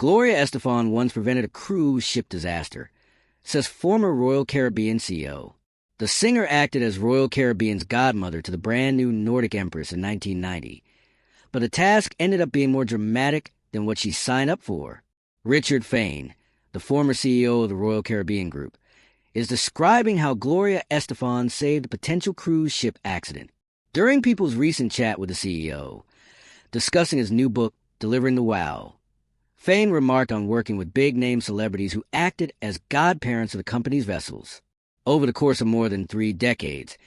Gloria Estefan once prevented a cruise ship disaster, says former Royal Caribbean CEO. The singer acted as Royal Caribbean's godmother to the brand new Nordic empress in 1990, but the task ended up being more dramatic than what she signed up for. Richard Fain, the former CEO of the Royal Caribbean Group, is describing how Gloria Estefan saved a potential cruise ship accident. During People's recent chat with the CEO, discussing his new book, Delivering the Wow, Fain remarked on working with big-name celebrities who acted as godparents of the company's vessels. Over the course of more than 3 decades,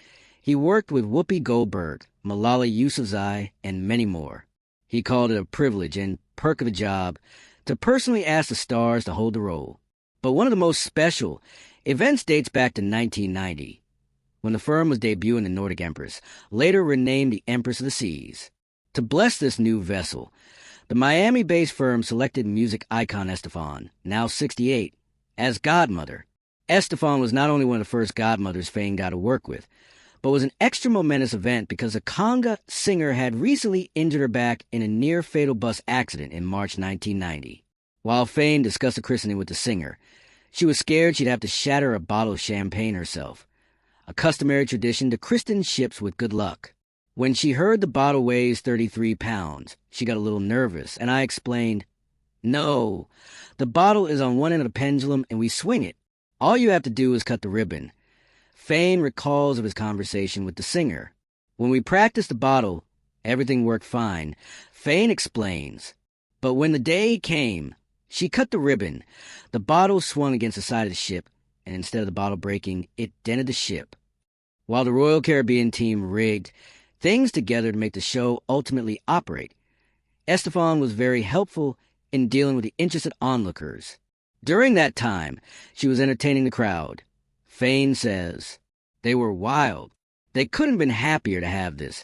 he worked with Whoopi Goldberg, Malala Yousafzai, and many more. He called it a privilege and perk of the job to personally ask the stars to hold the role. But one of the most special events dates back to 1990, when the firm was debuting the Nordic Empress, later renamed the Empress of the Seas. To bless this new vessel, the Miami-based firm selected music icon Estefan, now 68, as godmother. Estefan was not only one of the first godmothers Fain got to work with, but was an extra momentous event because a conga singer had recently injured her back in a near-fatal bus accident in March 1990. While Fain discussed the christening with the singer, she was scared she'd have to shatter a bottle of champagne herself, a customary tradition to christen ships with good luck. When she heard the bottle weighs 33 pounds, she got a little nervous, and I explained, "No, the bottle is on one end of the pendulum and we swing it. All you have to do is cut the ribbon." Fain recalls of his conversation with the singer. When we practiced the bottle, everything worked fine. Fain explains, but when the day came, she cut the ribbon. The bottle swung against the side of the ship, and instead of the bottle breaking, it dented the ship. While the Royal Caribbean team rigged things together to make the show ultimately operate, Estefan was very helpful in dealing with the interested onlookers. During that time, she was entertaining the crowd. Fain says, "They were wild. They couldn't have been happier to have this.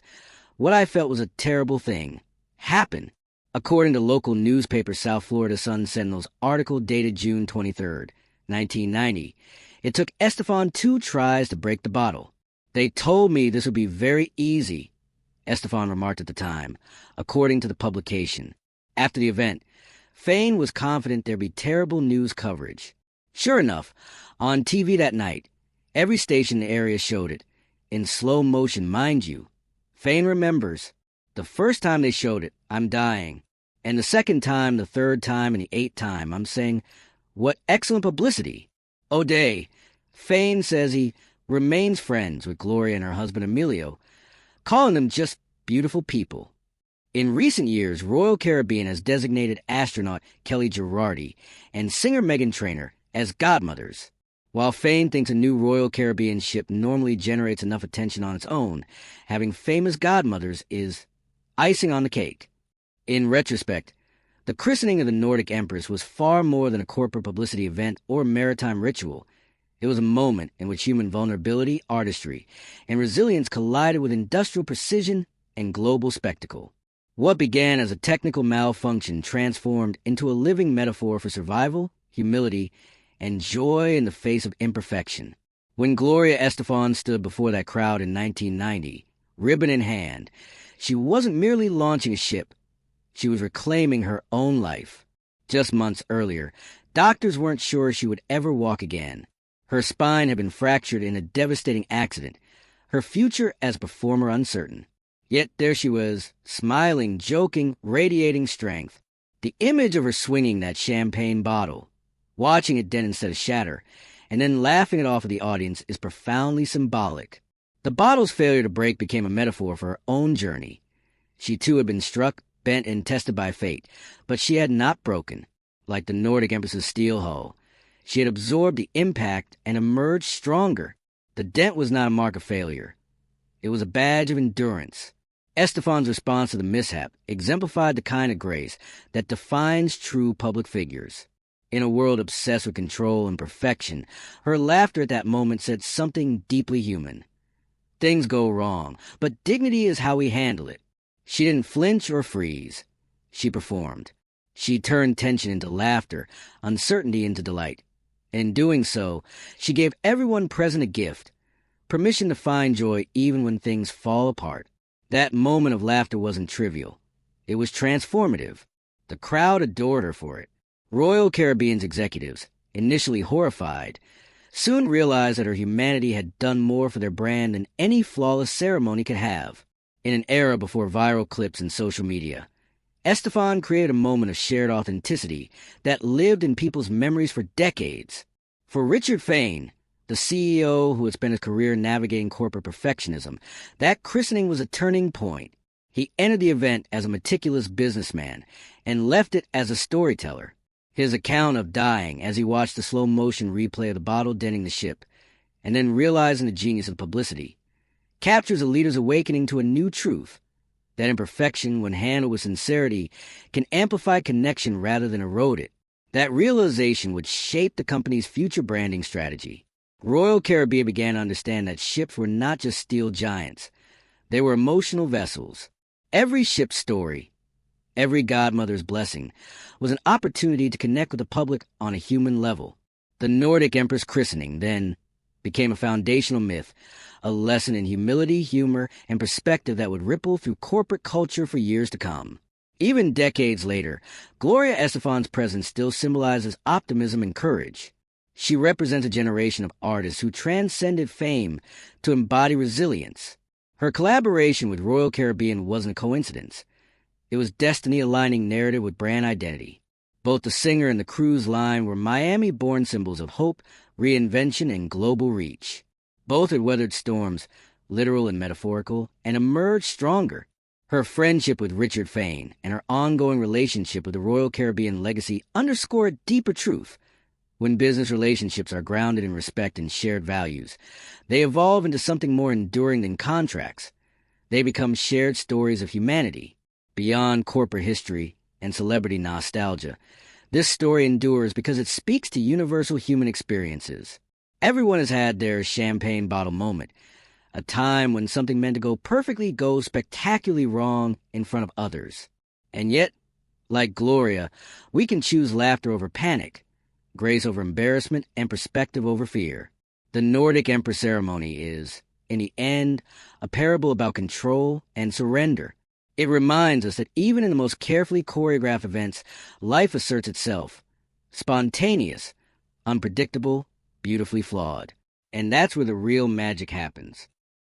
What I felt was a terrible thing happen." According to local newspaper South Florida Sun-Sentinel's article dated June 23, 1990, it took Estefan 2 tries to break the bottle. "They told me this would be very easy," Estefan remarked at the time, according to the publication. After the event, Fain was confident there'd be terrible news coverage. Sure enough, on TV that night, every station in the area showed it, in slow motion, mind you. Fain remembers, "The first time they showed it, I'm dying. And the second time, the third time, and the 8th time, I'm saying, what excellent publicity." O'Day, Fain says he remains friends with Gloria and her husband Emilio, calling them just beautiful people. In recent years, Royal Caribbean has designated astronaut Kelly Girardi and singer Meghan Trainor as godmothers. While Fain thinks a new Royal Caribbean ship normally generates enough attention on its own, having famous godmothers is icing on the cake. In retrospect, the christening of the Nordic Empress was far more than a corporate publicity event or maritime ritual. It was a moment in which human vulnerability, artistry, and resilience collided with industrial precision and global spectacle. What began as a technical malfunction transformed into a living metaphor for survival, humility, and joy in the face of imperfection. When Gloria Estefan stood before that crowd in 1990, ribbon in hand, she wasn't merely launching a ship. She was reclaiming her own life. Just months earlier, doctors weren't sure she would ever walk again. Her spine had been fractured in a devastating accident, her future as a performer uncertain. Yet there she was, smiling, joking, radiating strength. The image of her swinging that champagne bottle, watching it dent instead of shatter, and then laughing it off at the audience is profoundly symbolic. The bottle's failure to break became a metaphor for her own journey. She too had been struck, bent, and tested by fate, but she had not broken. Like the Nordic Empress's steel hull, she had absorbed the impact and emerged stronger. The dent was not a mark of failure. It was a badge of endurance. Estefan's response to the mishap exemplified the kind of grace that defines true public figures. In a world obsessed with control and perfection, her laughter at that moment said something deeply human. Things go wrong, but dignity is how we handle it. She didn't flinch or freeze. She performed. She turned tension into laughter, uncertainty into delight. In doing so, she gave everyone present a gift, permission to find joy even when things fall apart. That moment of laughter wasn't trivial. It was transformative. The crowd adored her for it. Royal Caribbean's executives, initially horrified, soon realized that her humanity had done more for their brand than any flawless ceremony could have. In an era before viral clips and social media, Estefan created a moment of shared authenticity that lived in people's memories for decades. For Richard Fain, the CEO who had spent his career navigating corporate perfectionism, that christening was a turning point. He entered the event as a meticulous businessman and left it as a storyteller. His account of dying as he watched the slow-motion replay of the bottle denting the ship, and then realizing the genius of publicity, captures a leader's awakening to a new truth, that imperfection, when handled with sincerity, can amplify connection rather than erode it. That realization would shape the company's future branding strategy. Royal Caribbean began to understand that ships were not just steel giants. They were emotional vessels. Every ship's story, every godmother's blessing, was an opportunity to connect with the public on a human level. The Nordic empress christening, then, became a foundational myth, a lesson in humility, humor, and perspective that would ripple through corporate culture for years to come. Even decades later, Gloria Estefan's presence still symbolizes optimism and courage. She represents a generation of artists who transcended fame to embody resilience. Her collaboration with Royal Caribbean wasn't a coincidence. It was destiny aligning narrative with brand identity. Both the singer and the cruise line were Miami-born symbols of hope, reinvention, and global reach. Both had weathered storms, literal and metaphorical, and emerged stronger. Her friendship with Richard Fain and her ongoing relationship with the Royal Caribbean legacy underscore a deeper truth. When business relationships are grounded in respect and shared values, they evolve into something more enduring than contracts. They become shared stories of humanity. Beyond corporate history and celebrity nostalgia, this story endures because it speaks to universal human experiences. Everyone has had their champagne bottle moment, a time when something meant to go perfectly goes spectacularly wrong in front of others. And yet, like Gloria, we can choose laughter over panic, grace over embarrassment, and perspective over fear. The Nordic Empress ceremony is, in the end, a parable about control and surrender. It reminds us that even in the most carefully choreographed events, life asserts itself. Spontaneous, unpredictable, beautifully flawed. And that's where the real magic happens.